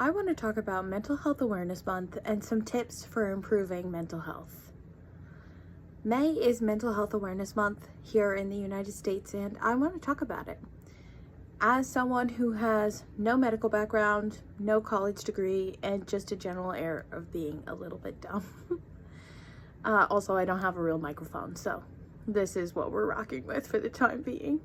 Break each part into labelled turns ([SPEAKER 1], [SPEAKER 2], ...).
[SPEAKER 1] I want to talk about Mental Health Awareness Month and some tips for improving mental health. May is Mental Health Awareness Month here in the United States, and I want to talk about it. As someone who has no medical background, no college degree, and just a general air of being a little bit dumb. Also, I don't have a real microphone, so this is what we're rocking with for the time being.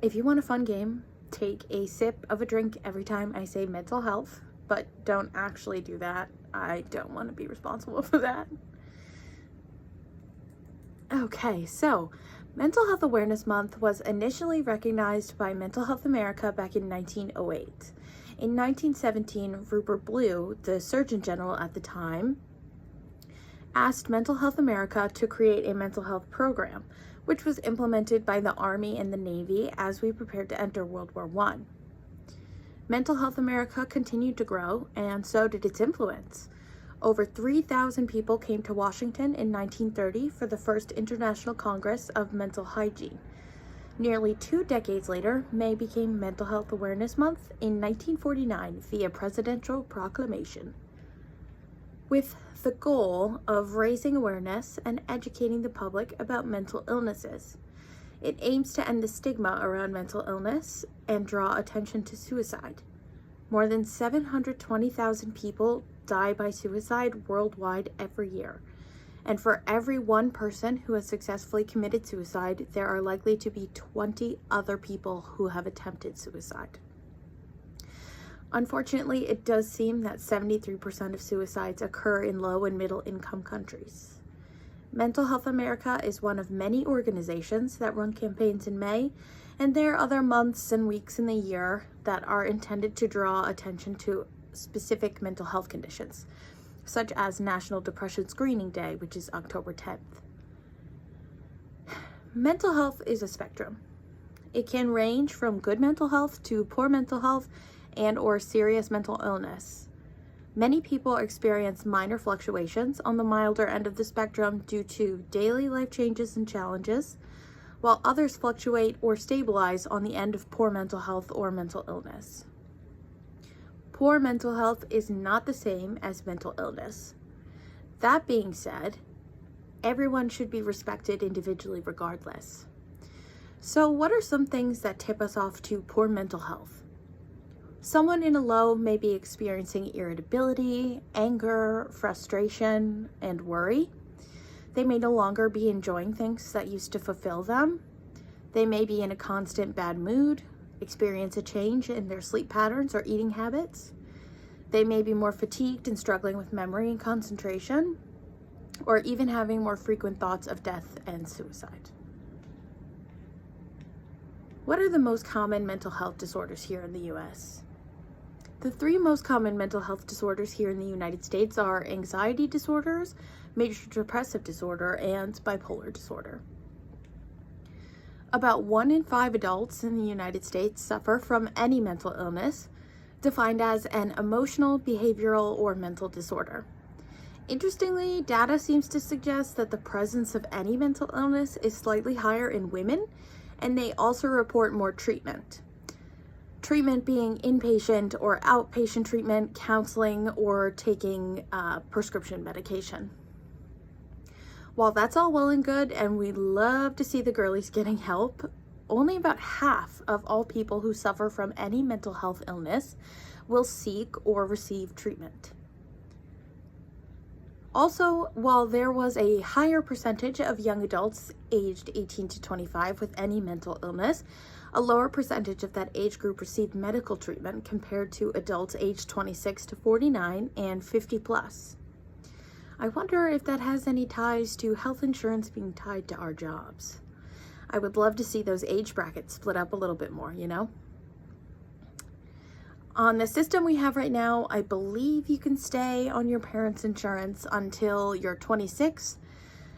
[SPEAKER 1] If you want a fun game, take a sip of a drink every time I say mental health, but don't actually do that. I don't want to be responsible for that. Okay, so Mental Health Awareness Month was initially recognized by Mental Health America back in 1908. In 1917, Rupert Blue, the Surgeon General at the time, asked Mental Health America to create a mental health program, which was implemented by the Army and the Navy as we prepared to enter World War I. Mental Health America continued to grow, and so did its influence. Over 3,000 people came to Washington in 1930 for the first International Congress of Mental Hygiene. Nearly 2 decades later, May became Mental Health Awareness Month in 1949 via presidential proclamation, with the goal of raising awareness and educating the public about mental illnesses. It aims to end the stigma around mental illness and draw attention to suicide. More than 720,000 people die by suicide worldwide every year. And for every one person who has successfully committed suicide, there are likely to be 20 other people who have attempted suicide. Unfortunately, it does seem that 73% of suicides occur in low and middle income countries. Mental Health America is one of many organizations that run campaigns in May, and there are other months and weeks in the year that are intended to draw attention to specific mental health conditions, such as National Depression Screening Day, which is October 10th. Mental health is a spectrum. It can range from good mental health to poor mental health and or serious mental illness. Many people experience minor fluctuations on the milder end of the spectrum due to daily life changes and challenges, while others fluctuate or stabilize on the end of poor mental health or mental illness. Poor mental health is not the same as mental illness. That being said, everyone should be respected individually regardless. So what are some things that tip us off to poor mental health? Someone in a low may be experiencing irritability, anger, frustration, and worry. They may no longer be enjoying things that used to fulfill them. They may be in a constant bad mood, experience a change in their sleep patterns or eating habits. They may be more fatigued and struggling with memory and concentration, or even having more frequent thoughts of death and suicide. What are the most common mental health disorders here in the U.S.? The 3 most common mental health disorders here in the United States are anxiety disorders, major depressive disorder, and bipolar disorder. About 1 in 5 adults in the United States suffer from any mental illness, defined as an emotional, behavioral, or mental disorder. Interestingly, data seems to suggest that the presence of any mental illness is slightly higher in women, and they also report more treatment. Treatment being inpatient or outpatient treatment, counseling, or taking prescription medication. While that's all well and good, and we love to see the girlies getting help, only about half of all people who suffer from any mental health illness will seek or receive treatment. Also, while there was a higher percentage of young adults aged 18 to 25 with any mental illness, a lower percentage of that age group received medical treatment compared to adults aged 26 to 49 and 50 plus. I wonder if that has any ties to health insurance being tied to our jobs. I would love to see those age brackets split up a little bit more, you know? On the system we have right now, I believe you can stay on your parents' insurance until you're 26.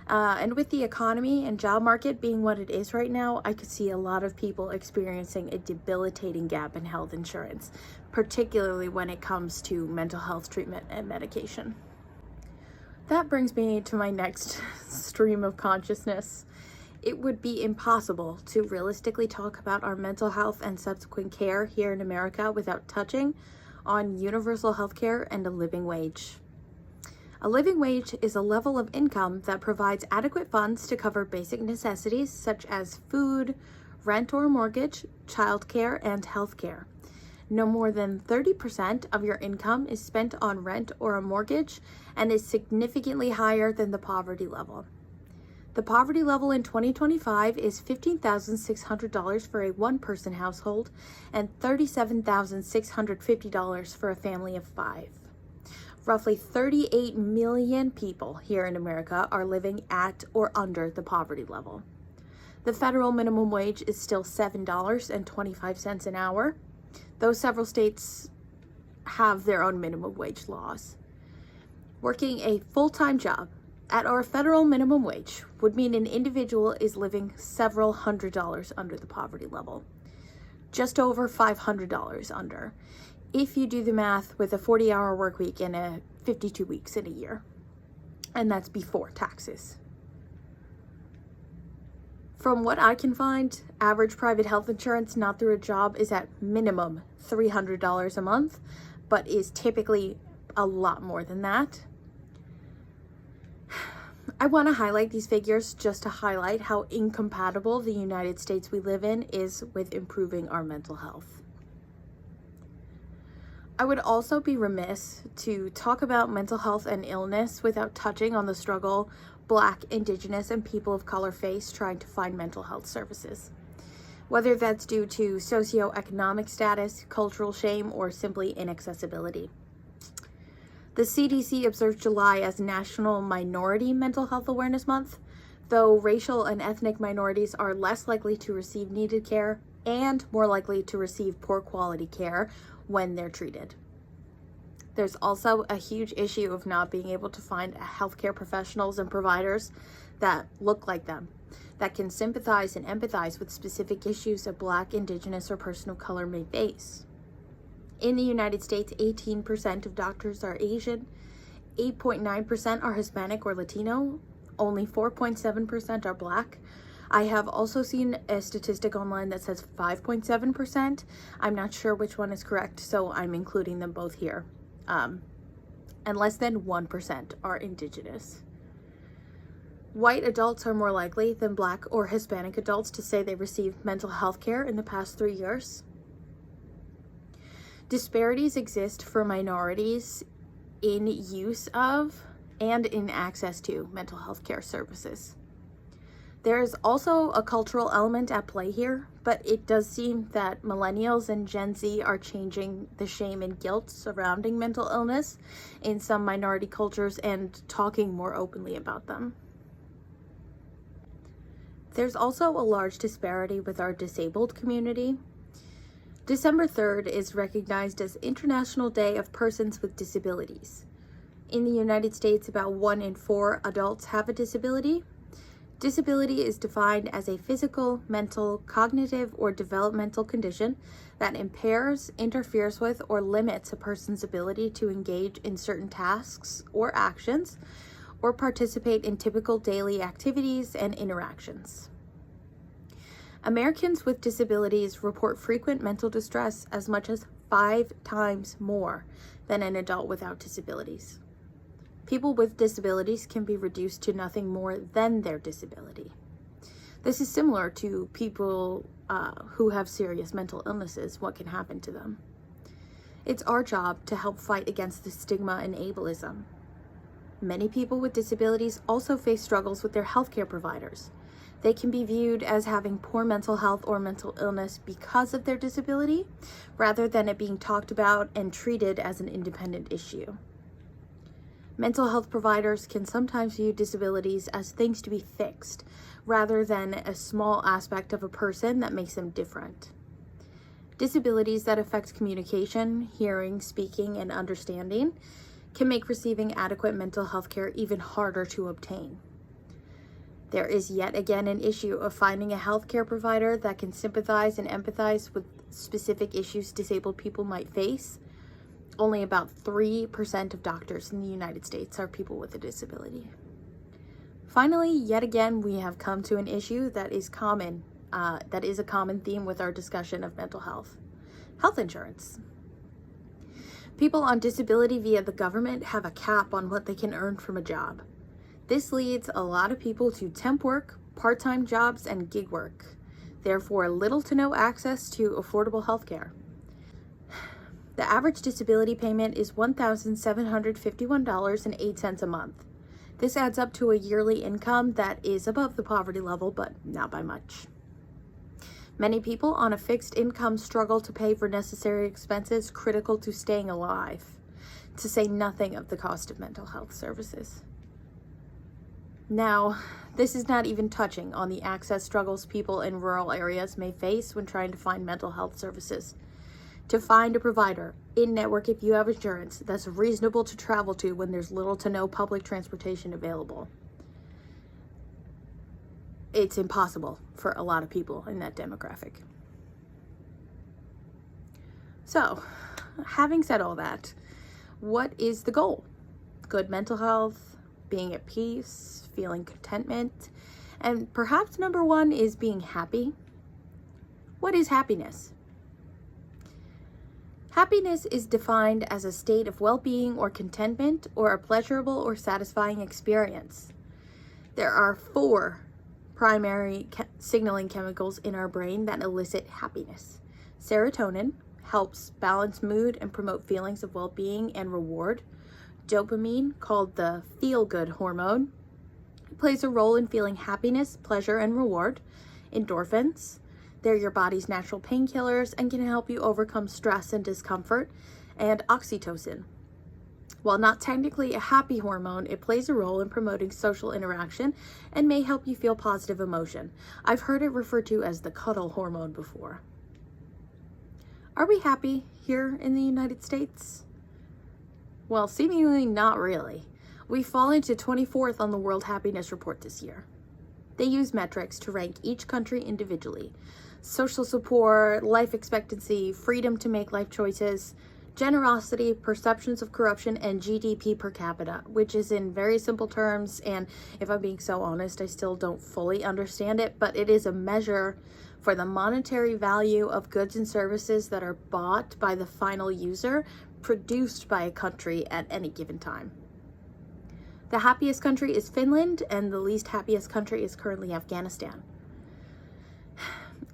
[SPEAKER 1] And with the economy and job market being what it is right now, I could see a lot of people experiencing a debilitating gap in health insurance, particularly when it comes to mental health treatment and medication. That brings me to my next stream of consciousness. It would be impossible to realistically talk about our mental health and subsequent care here in America without touching on universal health care and a living wage. A living wage is a level of income that provides adequate funds to cover basic necessities such as food, rent or mortgage, childcare, and health care. No more than 30% of your income is spent on rent or a mortgage and is significantly higher than the poverty level. The poverty level in 2025 is $15,600 for a one-person household and $37,650 for a family of 5. Roughly 38 million people here in America are living at or under the poverty level. The federal minimum wage is still $7.25 an hour, though several states have their own minimum wage laws. Working a full-time job at our federal minimum wage would mean an individual is living several $100s under the poverty level, just over $500 under, if you do the math with a 40-hour work week and a 52 weeks in a year, and that's before taxes. From what I can find, average private health insurance not through a job is at minimum $300 a month, but is typically a lot more than that. I want to highlight these figures just to highlight how incompatible the United States we live in is with improving our mental health. I would also be remiss to talk about mental health and illness without touching on the struggle Black, Indigenous, and people of color face trying to find mental health services. Whether that's due to socioeconomic status, cultural shame, or simply inaccessibility. The CDC observed July as National Minority Mental Health Awareness Month, though racial and ethnic minorities are less likely to receive needed care and more likely to receive poor quality care when they're treated. There's also a huge issue of not being able to find healthcare professionals and providers that look like them, that can sympathize and empathize with specific issues a Black, Indigenous, or person of color may face. In the United States, 18% of doctors are Asian, 8.9% are Hispanic or Latino, only 4.7% are Black. I have also seen a statistic online that says 5.7%. I'm not sure which one is correct, so I'm including them both here. And less than 1% are Indigenous. White adults are more likely than Black or Hispanic adults to say they received mental health care in the past 3 years. Disparities exist for minorities in use of and in access to mental health care services. There is also a cultural element at play here, but it does seem that millennials and Gen Z are changing the shame and guilt surrounding mental illness in some minority cultures and talking more openly about them. There's also a large disparity with our disabled community. December 3rd is recognized as International Day of Persons with Disabilities. In the United States, about 1 in 4 adults have a disability. Disability is defined as a physical, mental, cognitive, or developmental condition that impairs, interferes with, or limits a person's ability to engage in certain tasks or actions, or participate in typical daily activities and interactions. Americans with disabilities report frequent mental distress as much as 5 times more than an adult without disabilities. People with disabilities can be reduced to nothing more than their disability. This is similar to people who have serious mental illnesses, what can happen to them. It's our job to help fight against the stigma and ableism. Many people with disabilities also face struggles with their healthcare providers. They can be viewed as having poor mental health or mental illness because of their disability, rather than it being talked about and treated as an independent issue. Mental health providers can sometimes view disabilities as things to be fixed, rather than a small aspect of a person that makes them different. Disabilities that affect communication, hearing, speaking, and understanding can make receiving adequate mental health care even harder to obtain. There is yet again an issue of finding a healthcare provider that can sympathize and empathize with specific issues disabled people might face. Only about 3% of doctors in the United States are people with a disability. Finally, yet again, we have come to an issue that is common, a common theme with our discussion of mental health: health insurance. People on disability via the government have a cap on what they can earn from a job. This leads a lot of people to temp work, part-time jobs, and gig work. Therefore, little to no access to affordable health care. The average disability payment is $1,751.08 a month. This adds up to a yearly income that is above the poverty level, but not by much. Many people on a fixed income struggle to pay for necessary expenses critical to staying alive, to say nothing of the cost of mental health services. Now, this is not even touching on the access struggles people in rural areas may face when trying to find mental health services. To find a provider in-network if you have insurance that's reasonable to travel to when there's little to no public transportation available. It's impossible for a lot of people in that demographic. So, having said all that, what is the goal? Good mental health, being at peace, feeling contentment, and perhaps number one is being happy. What is happiness? Happiness is defined as a state of well-being or contentment or a pleasurable or satisfying experience. There are 4 primary signaling chemicals in our brain that elicit happiness. Serotonin helps balance mood and promote feelings of well-being and reward. Dopamine, called the feel-good hormone, plays a role in feeling happiness, pleasure, and reward. Endorphins, they're your body's natural painkillers and can help you overcome stress and discomfort. And oxytocin, while not technically a happy hormone, it plays a role in promoting social interaction and may help you feel positive emotion. I've heard it referred to as the cuddle hormone before. Are we happy here in the United States? Well, seemingly not really. We fall into 24th on the World Happiness Report this year. They use metrics to rank each country individually. Social support, life expectancy, freedom to make life choices, generosity, perceptions of corruption, and GDP per capita, which is in very simple terms, and if I'm being so honest, I still don't fully understand it, but it is a measure for the monetary value of goods and services that are bought by the final user, produced by a country at any given time. The happiest country is Finland, and the least happiest country is currently Afghanistan.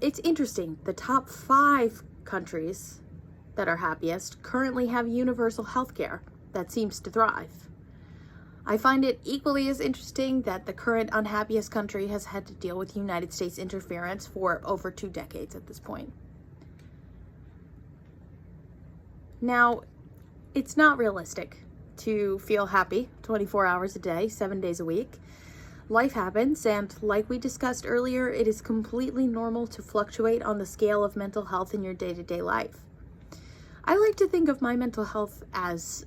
[SPEAKER 1] It's interesting, the top 5 countries that are happiest currently have universal health care that seems to thrive. I find it equally as interesting that the current unhappiest country has had to deal with United States interference for over 2 decades at this point. Now, it's not realistic to feel happy 24 hours a day, 7 days a week. Life happens, and like we discussed earlier, it is completely normal to fluctuate on the scale of mental health in your day-to-day life. I like to think of my mental health as,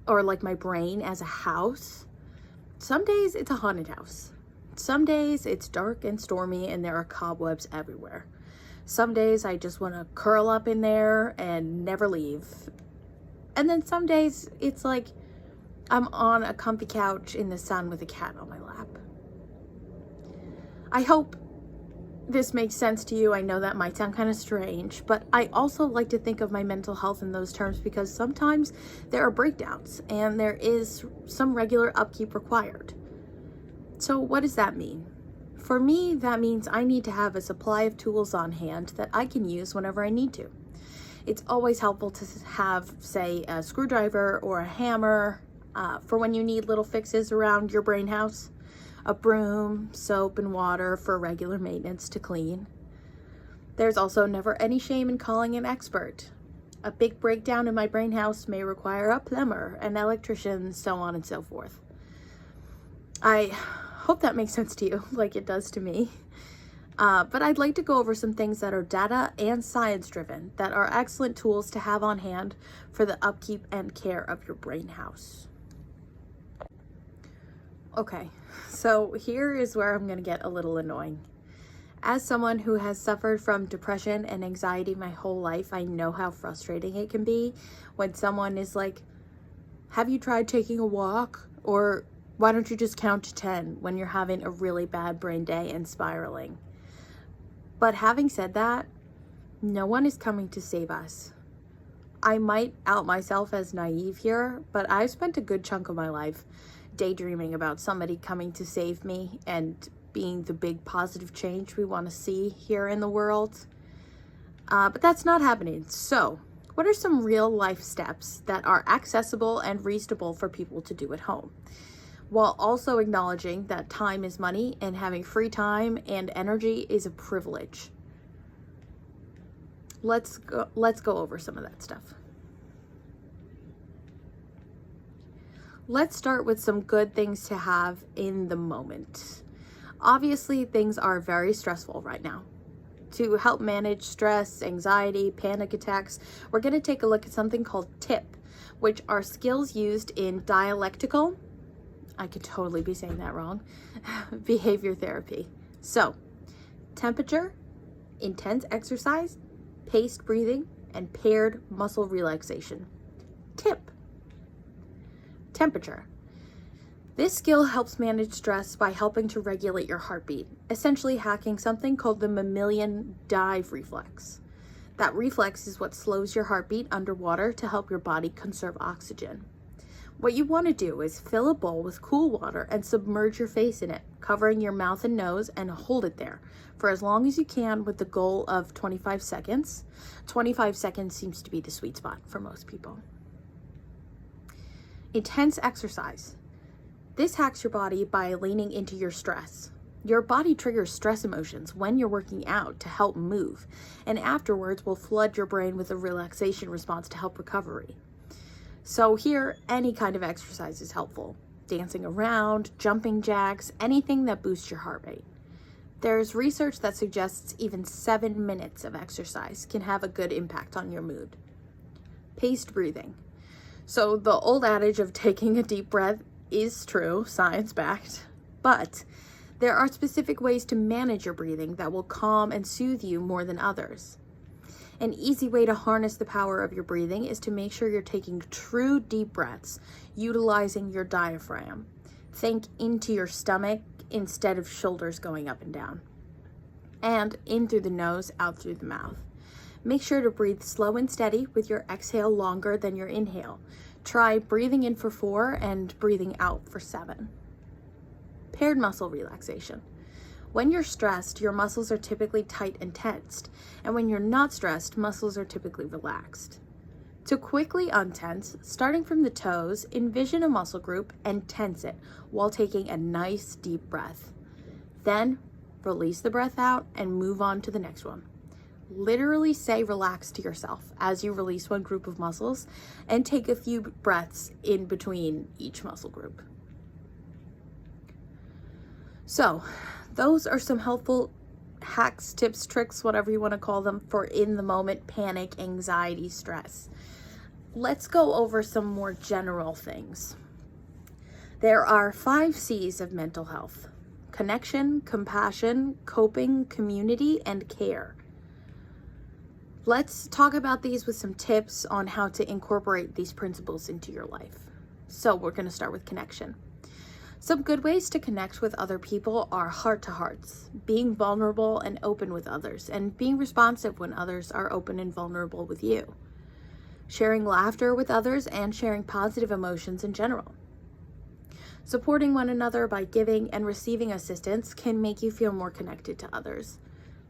[SPEAKER 1] or like my brain as a house. Some days it's a haunted house. Some days it's dark and stormy and there are cobwebs everywhere. Some days I just want to curl up in there and never leave. And then some days it's like I'm on a comfy couch in the sun with a cat on my lap. I hope this makes sense to you. I know that might sound kind of strange, but I also like to think of my mental health in those terms because sometimes there are breakdowns and there is some regular upkeep required. So what does that mean? For me, that means I need to have a supply of tools on hand that I can use whenever I need to. It's always helpful to have, say, a screwdriver or a hammer for when you need little fixes around your brain house. A broom, soap, and water for regular maintenance to clean. There's also never any shame in calling an expert. A big breakdown in my brain house may require a plumber, an electrician, so on and so forth. I hope that makes sense to you, like it does to me. But I'd like to go over some things that are data and science driven that are excellent tools to have on hand for the upkeep and care of your brain house. Okay, so here is where I'm going to get a little annoying. As someone who has suffered from depression and anxiety my whole life, I know how frustrating it can be when someone is like, have you tried taking a walk? Or why don't you just count to 10 when you're having a really bad brain day and spiraling? But having said that, no one is coming to save us. I might out myself as naive here, but I've spent a good chunk of my life daydreaming about somebody coming to save me and being the big positive change we want to see here in the world. But that's not happening. So, what are some real life steps that are accessible and reasonable for people to do at home, while also acknowledging that time is money and having free time and energy is a privilege? Let's go over some of that stuff. Let's start with some good things to have in the moment. Obviously, things are very stressful right now. To help manage stress, anxiety, panic attacks, we're going to take a look at something called TIP, which are skills used in dialectical, I could totally be saying that wrong, behavior therapy. So, temperature, intense exercise, paced breathing, and paired muscle relaxation. TIP. Temperature. This skill helps manage stress by helping to regulate your heartbeat, essentially hacking something called the mammalian dive reflex. That reflex is what slows your heartbeat underwater to help your body conserve oxygen. What you want to do is fill a bowl with cool water and submerge your face in it, covering your mouth and nose, and hold it there for as long as you can with the goal of 25 seconds. 25 seconds seems to be the sweet spot for most people. Intense exercise. This hacks your body by leaning into your stress. Your body triggers stress emotions when you're working out to help move, and afterwards will flood your brain with a relaxation response to help recovery. So here, any kind of exercise is helpful. Dancing around, jumping jacks, anything that boosts your heart rate. There's research that suggests even 7 minutes of exercise can have a good impact on your mood. Paced breathing. So the old adage of taking a deep breath is true, science-backed, but there are specific ways to manage your breathing that will calm and soothe you more than others. An easy way to harness the power of your breathing is to make sure you're taking true deep breaths, utilizing your diaphragm. Think into your stomach instead of shoulders going up and down. And in through the nose, out through the mouth. Make sure to breathe slow and steady with your exhale longer than your inhale. Try breathing in for 4 and breathing out for 7. Paired muscle relaxation. When you're stressed, your muscles are typically tight and tensed, and when you're not stressed, muscles are typically relaxed. To quickly untense, starting from the toes, envision a muscle group and tense it while taking a nice deep breath. Then, release the breath out and move on to the next one. Literally say relax to yourself as you release one group of muscles and take a few breaths in between each muscle group. So, those are some helpful hacks, tips, tricks, whatever you want to call them, for in the moment panic, anxiety, stress. Let's go over some more general things. There are 5 C's of mental health: connection, compassion, coping, community, and care. Let's talk about these with some tips on how to incorporate these principles into your life. So we're going to start with connection. Some good ways to connect with other people are heart-to-hearts, being vulnerable and open with others, and being responsive when others are open and vulnerable with you. Sharing laughter with others and sharing positive emotions in general. Supporting one another by giving and receiving assistance can make you feel more connected to others.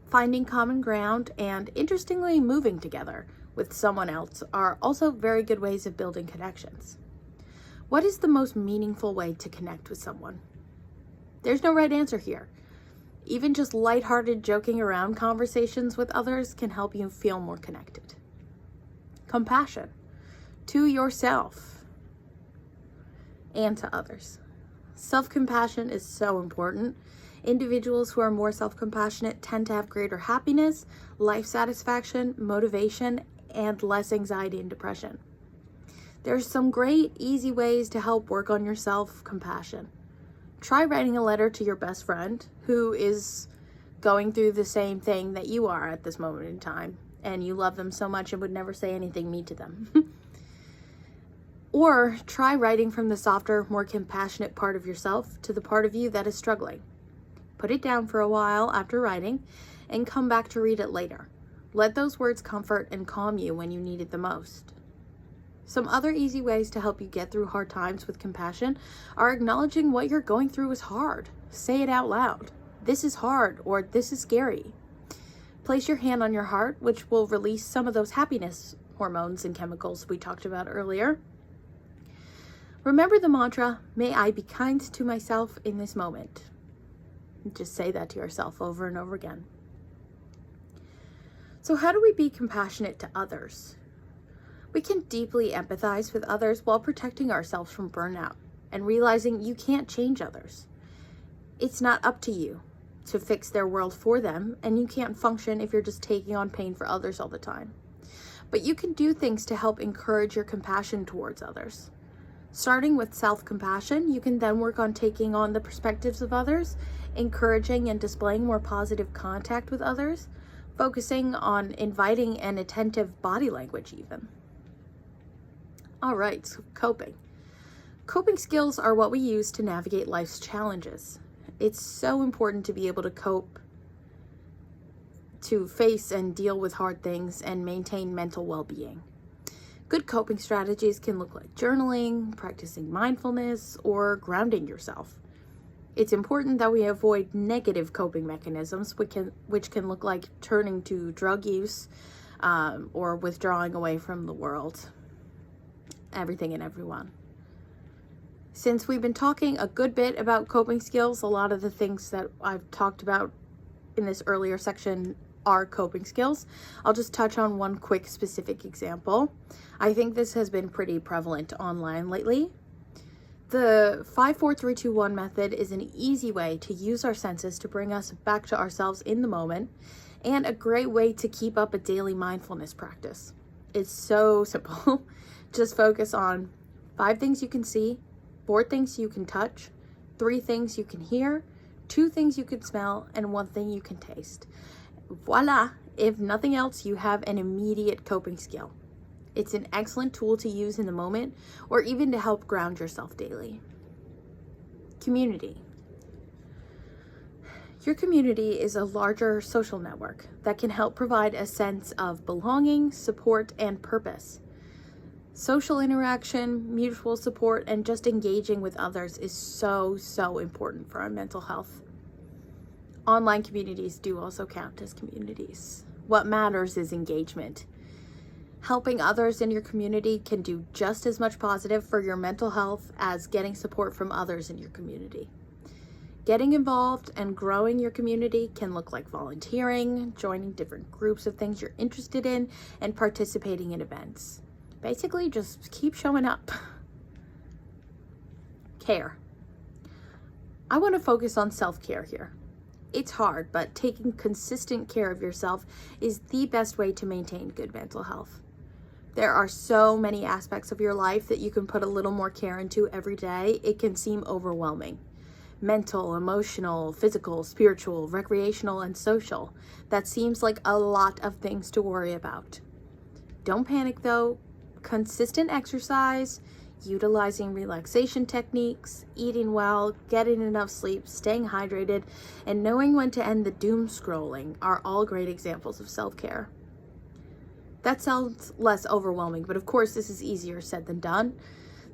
[SPEAKER 1] Finding common ground and, interestingly, moving together with someone else are also very good ways of building connections. What is the most meaningful way to connect with someone? There's no right answer here. Even just lighthearted joking around conversations with others can help you feel more connected. Compassion to yourself and to others. Self-compassion is so important. Individuals who are more self-compassionate tend to have greater happiness, life satisfaction, motivation, and less anxiety and depression. There's some great, easy ways to help work on your self-compassion. Try writing a letter to your best friend who is going through the same thing that you are at this moment in time, and you love them so much and would never say anything mean to them. Or try writing from the softer, more compassionate part of yourself to the part of you that is struggling. Put it down for a while after writing and come back to read it later. Let those words comfort and calm you when you need it the most. Some other easy ways to help you get through hard times with compassion are acknowledging what you're going through is hard. Say it out loud. This is hard, or this is scary. Place your hand on your heart, which will release some of those happiness hormones and chemicals we talked about earlier. Remember the mantra, may I be kind to myself in this moment. Just say that to yourself over and over again. So how do we be compassionate to others? We can deeply empathize with others while protecting ourselves from burnout and realizing you can't change others. It's not up to you to fix their world for them, and you can't function if you're just taking on pain for others all the time. But you can do things to help encourage your compassion towards others. Starting with self-compassion, you can then work on taking on the perspectives of others, encouraging and displaying more positive contact with others, focusing on inviting and attentive body language even. All right, so coping. Coping skills are what we use to navigate life's challenges. It's so important to be able to cope, to face and deal with hard things and maintain mental well-being. Good coping strategies can look like journaling, practicing mindfulness, or grounding yourself. It's important that we avoid negative coping mechanisms, which can look like turning to drug use or withdrawing away from the world, everything and everyone. Since we've been talking a good bit about coping skills, a lot of the things that I've talked about in this earlier section are coping skills. I'll just touch on one quick specific example. I think this has been pretty prevalent online lately. The 5-4-3-2-1 method is an easy way to use our senses to bring us back to ourselves in the moment, and a great way to keep up a daily mindfulness practice. It's so simple. Just focus on 5 things you can see, 4 things you can touch, 3 things you can hear, 2 things you can smell, and 1 thing you can taste. Voila! If nothing else, you have an immediate coping skill. It's an excellent tool to use in the moment, or even to help ground yourself daily. Community. Your community is a larger social network that can help provide a sense of belonging, support, and purpose. Social interaction, mutual support, and just engaging with others is so important for our mental health. Online communities do also count as communities. What matters is engagement. Helping others in your community can do just as much positive for your mental health as getting support from others in your community. Getting involved and growing your community can look like volunteering, joining different groups of things you're interested in, and participating in events. Basically, just keep showing up. Care. I want to focus on self-care here. It's hard, but taking consistent care of yourself is the best way to maintain good mental health. There are so many aspects of your life that you can put a little more care into every day. It can seem overwhelming. Mental, emotional, physical, spiritual, recreational, and social. That seems like a lot of things to worry about. Don't panic though. Consistent exercise, utilizing relaxation techniques, eating well, getting enough sleep, staying hydrated, and knowing when to end the doom scrolling are all great examples of self-care. That sounds less overwhelming, but of course this is easier said than done.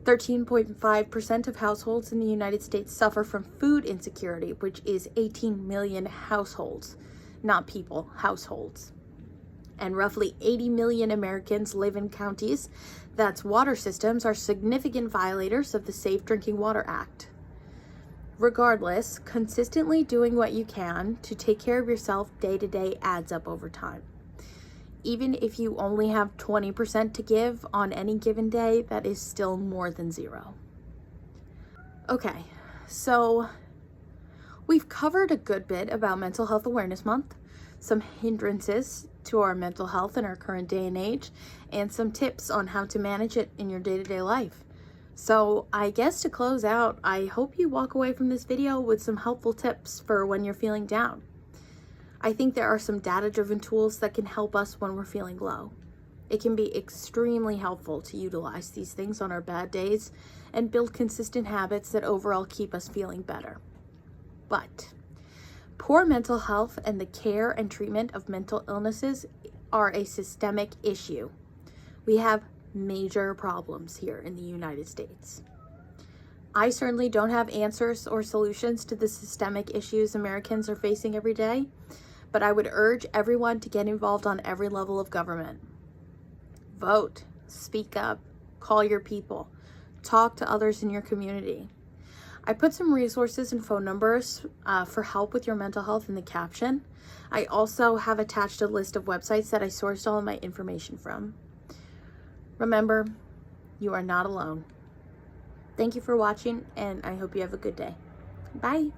[SPEAKER 1] 13.5% of households in the United States suffer from food insecurity, which is 18 million households, not people, households. And roughly 80 million Americans live in counties that's water systems are significant violators of the Safe Drinking Water Act. Regardless, consistently doing what you can to take care of yourself day to day adds up over time. Even if you only have 20% to give on any given day, that is still more than 0. Okay, so we've covered a good bit about Mental Health Awareness Month, some hindrances to our mental health in our current day and age, and some tips on how to manage it in your day-to-day life. So I guess to close out, I hope you walk away from this video with some helpful tips for when you're feeling down. I think there are some data-driven tools that can help us when we're feeling low. It can be extremely helpful to utilize these things on our bad days and build consistent habits that overall keep us feeling better. But poor mental health and the care and treatment of mental illnesses are a systemic issue. We have major problems here in the United States. I certainly don't have answers or solutions to the systemic issues Americans are facing every day, but I would urge everyone to get involved on every level of government. Vote, speak up, call your people, talk to others in your community. I put some resources and phone numbers for help with your mental health in the caption. I also have attached a list of websites that I sourced all of my information from. Remember, you are not alone. Thank you for watching, and I hope you have a good day. Bye.